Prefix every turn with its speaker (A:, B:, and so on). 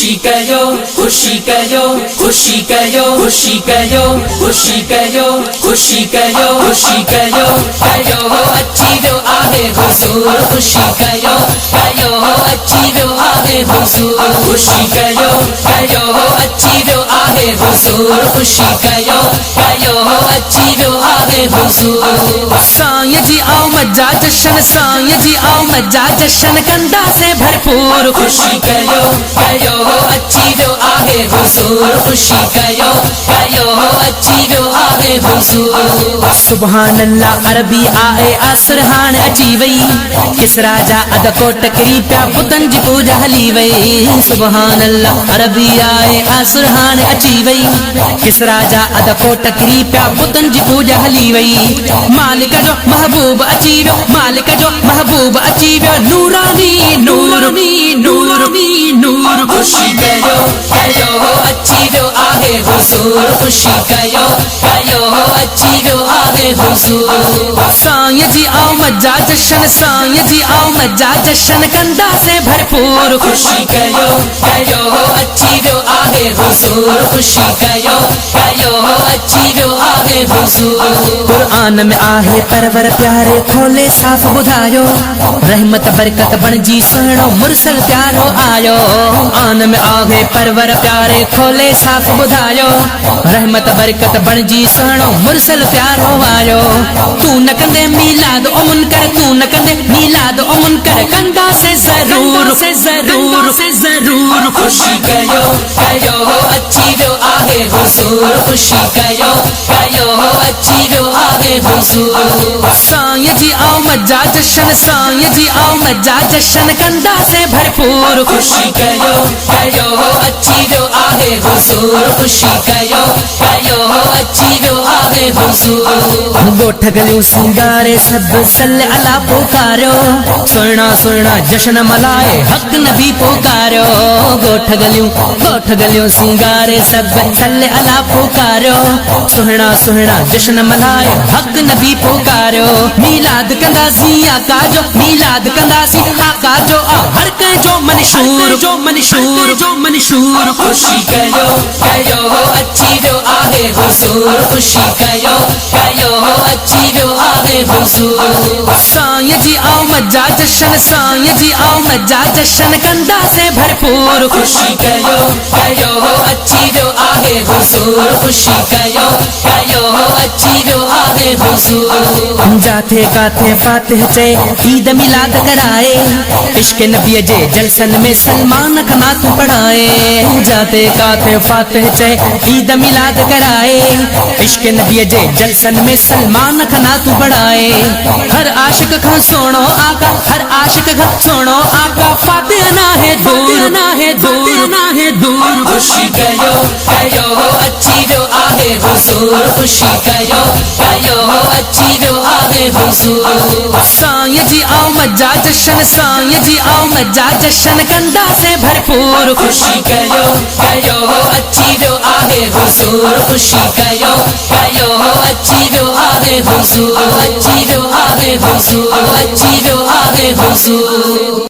A: खुशी कयो खुशी कयो खुशी कयो खुशी कयो खुशी कयो खुशी कयो खुशी कयो कयो अची वियो आहे हुज़ूर खुशी कयो कयो अची वियो आहे हुज़ूर खुशी कयो कयो अची वियो आहे हुज़ूर खुशी कयो कयो अची वियो आहे हुज़ूर साईं जी आमद जा जश्न साईं जी आमद जा जश्न कंदासीं भरपूर खुशी कयो कयो अची वियो आहे हुज़ूर खुशी कयो कयो अची वियो आहे हुज़ूर सुभान अल्लाह अरबी आए असर हाण अची वई किसरा जा अदकोट किरी पिया पुतन जी पूजा हली वई सुभान अल्लाह अरबी आए असर हाण अची वई किसरा जा अदकोट किरी पिया पुतन जी पूजा हली वई मालिक जो महबूब अची वियो मालिक जो महबूब अची वियो नूरानी नूरानी नूरानी नूर खुशी कयो कयो अची वियो आहे हुज़ूर खुशी कयो कयो अची वियो आहे हुज़ूर साईं जी आमद जा जश्न साईं जी आमद जा जश्न कंदासीं भरपूर खुशी कयो कयो अची वियो आहे हुज़ूर खुशी कयो कयो अची वियो आहे हुज़ूर कुरान में आहे परवर प्यारे खोले साफ़ ॿुधायो रहमत बरकत बणजी सुहिणो मुरसल प्यारो आयो आन में आहे परवर प्यारे खोले साफ़ ॿुधायो रहमत बरकत बणजी सुहिणो मुरसल प्यारो आयो तू न कंदे मीलाद ओ मुनकर तू न कंदे मीलाद ओ मुनकर कंदासीं ज़रूर से ज़रूर से ज़रूर खुशी कयो कयो अची वियो आहे हुज़ूर खुशी कयो कयो अची वियो आहे हुज़ूर साईं जी आमद जा जश्न साईं जी आमद जा जश्न कंदासीं भरपूर खुशी कयो कयो अची वियो आहे हुज़ूर खुशी कयो कयो अची वियो आहे हुज़ूर गोठ गलियूं सिंगारे सब सल्ले अला पुकारियो सुहिणा सुहिणा जश्न मल्हाए हक़ नबी पुकारियो गोठ गलियूं सिंगारे सब सल्ले अला पुकारियो सुहिणा सुहिणा जश्न मल्हाए हक़ नबी पुकारियो मीलाद कंदासीं आका जो मीलाद कंदासीं आका जो हर कंहिंजो मंशूर जो मंशूर जो मंशूर खुशी कयो कयो अची वियो आहे हुज़ूर खुशी कयो कयो अची वियो आहे हुज़ूर साईं जी आमद जा जश्न साईं जी आमद जा जश्न कंदासीं भरपूर खुशी कयो कयो अची वियो आहे हुज़ूर खुशी कयो कयो अची वियो आहे हुज़ूर जाथे काथे फातिह चए ईद मिलाद कराए इश्क नबी जे जलसन में सलमान का नात पढ़ाए जाते काथे फातिह चए ईद मिलाद कराए इश्क नबी जे जलसन में सलमान का नात पढ़ाए हर आशिक का सोनो आका हर आशिक का सोनो आका फातिह ना है दूर ना है दूर ना है दूर खुशी कयो कयो अची वियो आहे हुज़ूर खुशी कयो कयो अची वियो आहे हुज़ूर साईं जी आमद जा जश्न साईं जी आमद जा जश्न कंदासीं भरपूर खुशी कयो कयो अची वियो आहे हुज़ूर खुशी कयो कयो अची वियो आहे हुज़ूर अची वियो आहे हुज़ूर अची वियो आहे हुज़ूर।